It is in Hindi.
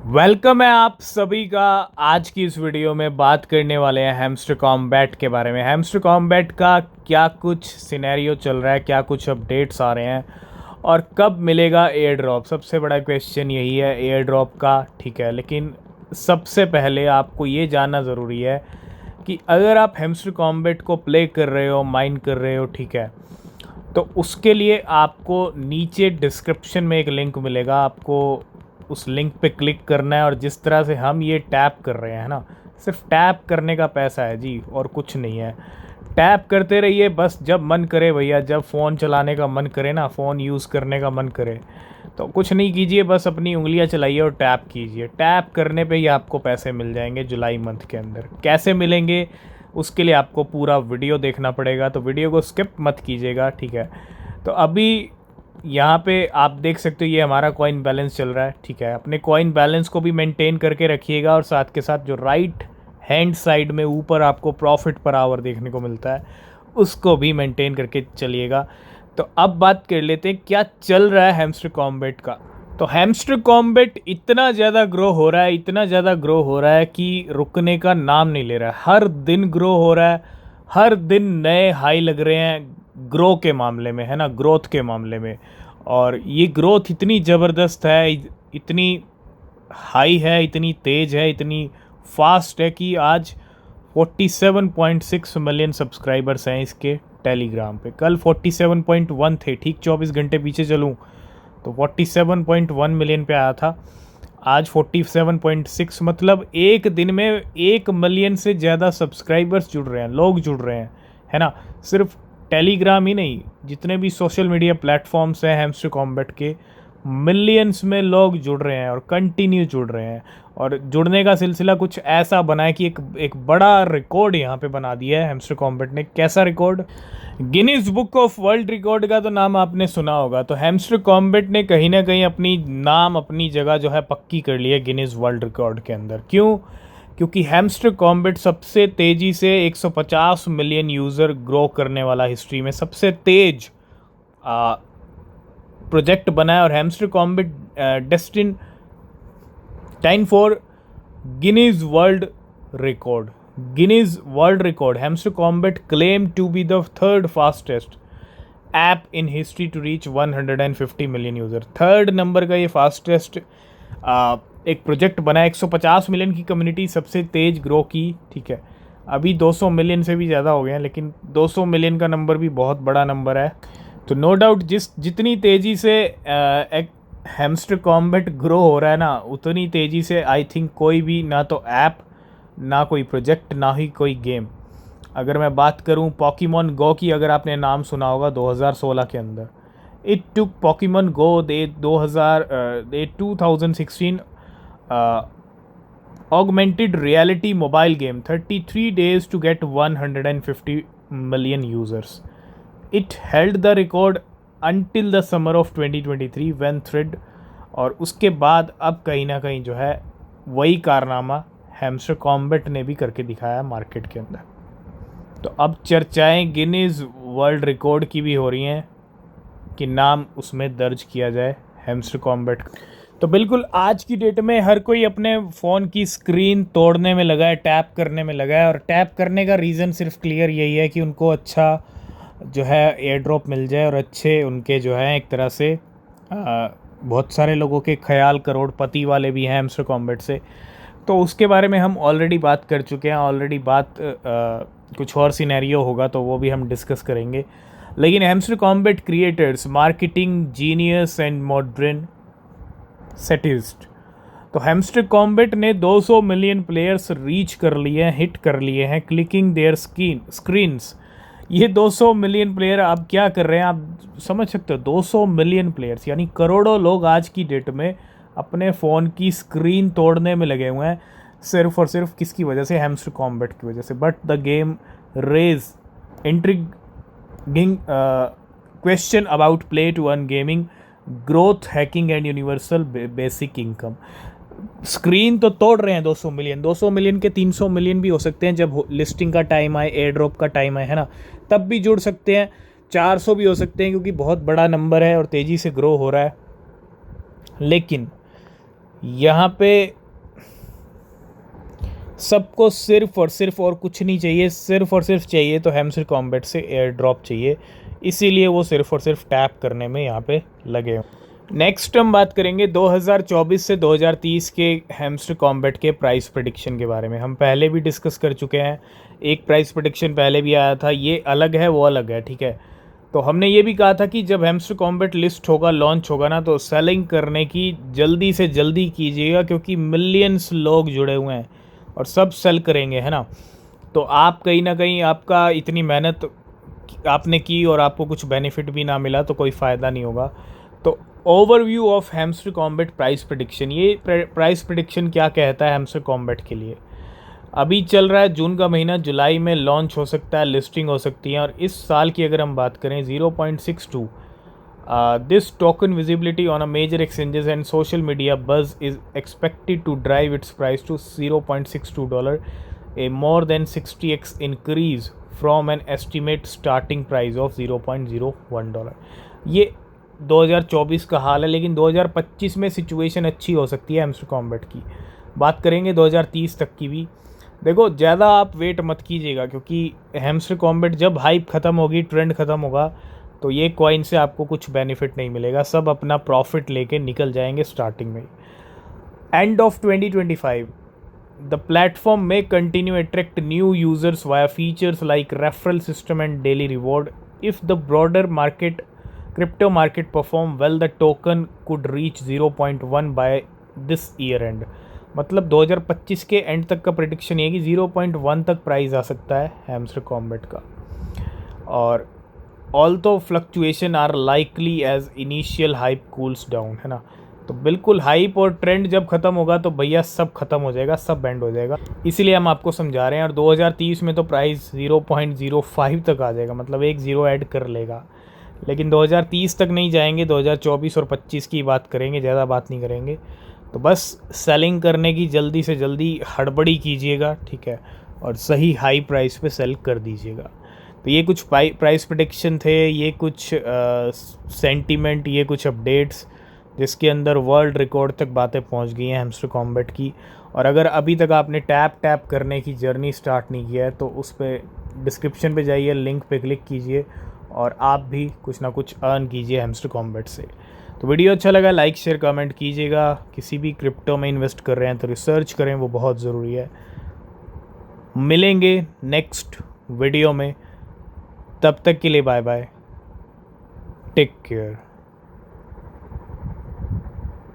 वेलकम है आप सभी का। आज की इस वीडियो में बात करने वाले हैं हैमस्टर कॉम्बैट के बारे में। हैमस्टर कॉम्बैट का क्या कुछ सिनेरियो चल रहा है, क्या कुछ अपडेट्स आ रहे हैं और कब मिलेगा एयर ड्रॉप। सबसे बड़ा क्वेश्चन यही है एयर ड्रॉप का, ठीक है। लेकिन सबसे पहले आपको ये जानना ज़रूरी है कि अगर आप हैमस्टर कॉम्बैट को प्ले कर रहे हो, माइन कर रहे हो, ठीक है, तो उसके लिए आपको नीचे डिस्क्रिप्शन में एक लिंक मिलेगा। आपको उस लिंक पे क्लिक करना है और जिस तरह से हम ये टैप कर रहे हैं ना, सिर्फ टैप करने का पैसा है जी, और कुछ नहीं है। टैप करते रहिए बस, जब मन करे भैया, जब फ़ोन चलाने का मन करे ना, फ़ोन यूज़ करने का मन करे तो कुछ नहीं कीजिए, बस अपनी उंगलियां चलाइए और टैप कीजिए। टैप करने पे ही आपको पैसे मिल जाएंगे जुलाई मंथ के अंदर। कैसे मिलेंगे उसके लिए आपको पूरा वीडियो देखना पड़ेगा, तो वीडियो को स्किप मत कीजिएगा, ठीक है। तो अभी यहाँ पे आप देख सकते हो ये हमारा कॉइन बैलेंस चल रहा है, ठीक है। अपने कॉइन बैलेंस को भी मेंटेन करके रखिएगा और साथ के साथ जो राइट हैंड साइड में ऊपर आपको प्रॉफिट पर आवर देखने को मिलता है उसको भी मेंटेन करके चलिएगा। तो अब बात कर लेते हैं क्या चल रहा है हैमस्टर कॉम्बैट का। तो हैमस्टर कॉम्बैट इतना ज़्यादा ग्रो हो रहा है, इतना ज़्यादा ग्रो हो रहा है कि रुकने का नाम नहीं ले रहा है। हर दिन ग्रो हो रहा है, हर दिन नए हाई लग रहे हैं ग्रो के मामले में, है ना, ग्रोथ के मामले में। और ये ग्रोथ इतनी ज़बरदस्त है, इतनी हाई है, इतनी तेज़ है, इतनी फास्ट है कि आज 47.6 मिलियन सब्सक्राइबर्स हैं इसके टेलीग्राम पे। कल 47.1 थे, ठीक 24 घंटे पीछे चलूँ तो 47.1 मिलियन पे आया था। आज 47.6, मतलब एक दिन में 1 मिलियन से ज़्यादा सब्सक्राइबर्स जुड़ रहे हैं, लोग जुड़ रहे हैं, है ना। सिर्फ टेलीग्राम ही नहीं, जितने भी सोशल मीडिया प्लेटफॉर्म्स हैं हैमस्टर कॉम्बैट के, मिलियंस में लोग जुड़ रहे हैं और कंटिन्यू जुड़ रहे हैं। और जुड़ने का सिलसिला कुछ ऐसा बना है कि एक बड़ा रिकॉर्ड यहाँ पे बना दिया है हैमस्टर कॉम्बैट ने। कैसा record? Guinness book of world record का तो नाम आपने सुना होगा। तो हैमस्टर कॉम्बैट ने कहीं ना कहीं अपनी नाम, अपनी जगह जो है पक्की कर ली है गिनीज वर्ल्ड रिकॉर्ड के अंदर। क्यों? क्योंकि हैमस्टर कॉम्बैट सबसे तेज़ी से 150 मिलियन यूज़र ग्रो करने वाला हिस्ट्री में सबसे तेज प्रोजेक्ट बना है। और Hamster Kombat destine time for Guinness world record. Guinness world record, Hamster Kombat claim to be the third fastest app in history to reach 150 million user. Third number का ये फास्टेस्ट एक प्रोजेक्ट बना है। 150 मिलियन की कम्युनिटी सबसे तेज़ ग्रो की, ठीक है। अभी 200 मिलियन से भी ज़्यादा हो गए हैं, लेकिन 200 मिलियन का नंबर भी बहुत बड़ा नंबर है। तो नो डाउट जितनी तेज़ी से एक हैमस्टर कॉम्बैट ग्रो हो रहा है ना, उतनी तेज़ी से आई थिंक कोई भी, ना तो ऐप, ना कोई प्रोजेक्ट, ना ही कोई गेम। अगर मैं बात करूं पॉकीमॉन गो की, अगर आपने नाम सुना होगा 2016 के अंदर, it took Pokémon go they 2016 augmented reality mobile game 33 days to get 150 million users. It held the record until the summer of 2023 when Thread, और उसके बाद अब कहीं ना कहीं जो है वही कारनामा हैमस्टर कॉम्बैट ने भी करके दिखाया मार्केट के अंदर। तो अब चर्चाएं गिनीज वर्ल्ड रिकॉर्ड की भी हो रही हैं कि नाम उसमें दर्ज किया जाए हैमस्टर कॉम्बैट। तो बिल्कुल आज की डेट में हर कोई अपने फ़ोन की स्क्रीन तोड़ने में लगा है, टैप करने में लगा है। और टैप करने का रीज़न सिर्फ क्लियर यही है कि उनको अच्छा जो है एयर ड्रॉप मिल जाए और अच्छे उनके जो है एक तरह से बहुत सारे लोगों के ख्याल करोड़पति वाले भी हैं हैमस्टर कॉम्बैट से। तो उसके बारे में हम ऑलरेडी बात कर चुके हैं। ऑलरेडी बात कुछ और सिनेरियो होगा तो वो भी हम डिस्कस करेंगे। लेकिन Hamster Kombat creators, marketing genius and modern scientist, तो हैमस्टर कॉम्बैट ने 200 मिलियन प्लेयर्स रीच कर लिए हैं, हिट कर लिए हैं, क्लिकिंग देयर स्क्रीन्स। ये 200 मिलियन प्लेयर अब क्या कर रहे हैं आप समझ सकते हो। 200 मिलियन प्लेयर्स यानी करोड़ों लोग आज की डेट में अपने फ़ोन की स्क्रीन तोड़ने में लगे हुए हैं, सिर्फ और सिर्फ किसकी वजह से? हैमस्टर कॉम्बैट की वजह से। But the game raise intriguing question about play to earn gaming growth, hacking and universal basic income. Screen तो तोड़ रहे हैं 200 मिलियन, 200 मिलियन के 300 मिलियन भी हो सकते हैं जब लिस्टिंग का टाइम आए, एयर ड्रॉप का टाइम आए, है ना, तब भी जुड़ सकते हैं। 400 भी हो सकते हैं क्योंकि बहुत बड़ा नंबर है और तेज़ी से ग्रो हो रहा है। लेकिन यहाँ पे सबको सिर्फ और सिर्फ और कुछ नहीं चाहिए, सिर्फ और सिर्फ चाहिए तो हैमस्टर कॉम्बैट से एयर ड्रॉप चाहिए, इसीलिए वो सिर्फ और सिर्फ टैप करने में यहाँ पे लगे। नेक्स्ट हम बात करेंगे 2024 से 2030 के हैमस्टर कॉम्बैट के प्राइस प्रेडिक्शन के बारे में। हम पहले भी डिस्कस कर चुके हैं, एक प्राइस प्रेडिक्शन पहले भी आया था, ये अलग है वो अलग है, ठीक है। तो हमने ये भी कहा था कि जब हैमस्टर कॉम्बैट लिस्ट होगा, लॉन्च होगा ना, तो सेलिंग करने की जल्दी से जल्दी कीजिएगा, क्योंकि मिलियंस लोग जुड़े हुए हैं और सब सेल करेंगे, है ना। तो आप कहीं ना कहीं आपका इतनी मेहनत आपने की और आपको कुछ बेनिफिट भी ना मिला तो कोई फ़ायदा नहीं होगा। तो overview of hamster combat price prediction, ये प्राइस प्रेडिक्शन क्या कहता है हैमस्टर कॉम्बैट के लिए। अभी चल रहा है जून का महीना, जुलाई में लॉन्च हो सकता है, लिस्टिंग हो सकती है। और इस साल की अगर हम बात करें 0.62, this token visibility on a major exchanges and social media buzz is expected to drive its price to $0.62, a more than 60x increase from an estimate starting price of $0.01। ये 2024 का हाल है, लेकिन 2025 में सिचुएशन अच्छी हो सकती है हैमस्टर कॉम्बैट की। बात करेंगे 2030 तक की भी। देखो, ज़्यादा आप वेट मत कीजिएगा, क्योंकि हैमस्टर कॉम्बैट जब हाइप ख़त्म होगी, ट्रेंड ख़त्म होगा, तो ये कॉइन से आपको कुछ बेनिफिट नहीं मिलेगा, सब अपना प्रॉफिट लेके निकल जाएंगे स्टार्टिंग में। एंड ऑफ 2025, द प्लेटफॉर्म में continue attract new users via features like referral system and daily reward. If the broader market crypto market perform well, the token could reach 0.1 by this year end। मतलब 2025 के एंड तक का प्रेडिक्शन ये कि 0.1 तक प्राइस आ सकता है हैमस्टर कॉम्बैट का। और although fluctuation are likely as initial hype cools down, है ना। तो बिल्कुल हाइप और ट्रेंड जब ख़त्म होगा तो भैया सब खत्म हो जाएगा, सब बैंड हो जाएगा, इसीलिए हम आपको समझा रहे हैं। और 2030 में तो प्राइस 0.05 तक आ जाएगा, मतलब एक ज़ीरो ऐड कर लेगा। लेकिन 2030 तक नहीं जाएंगे, 2024 और 25 की बात करेंगे, ज़्यादा बात नहीं करेंगे। तो बस सेलिंग करने की जल्दी से जल्दी हड़बड़ी कीजिएगा, ठीक है, और सही हाई प्राइस पे सेल कर दीजिएगा। तो ये कुछ प्राइस प्रेडिक्शन थे, ये कुछ सेंटीमेंट, ये कुछ अपडेट्स जिसके अंदर वर्ल्ड रिकॉर्ड तक बातें पहुंच गई हैं हैमस्टर कॉम्बैट की। और अगर अभी तक आपने टैप करने की जर्नी स्टार्ट नहीं किया है तो उस पर डिस्क्रिप्शन पे जाइए, लिंक पे क्लिक कीजिए और आप भी कुछ ना कुछ अर्न कीजिए हैमस्टर कॉम्बैट से। तो वीडियो अच्छा लगा लाइक शेयर कमेंट कीजिएगा। किसी भी क्रिप्टो में इन्वेस्ट कर रहे हैं तो रिसर्च करें, वो बहुत ज़रूरी है। मिलेंगे नेक्स्ट वीडियो में, तब तक के लिए बाय बाय, टेक केयर।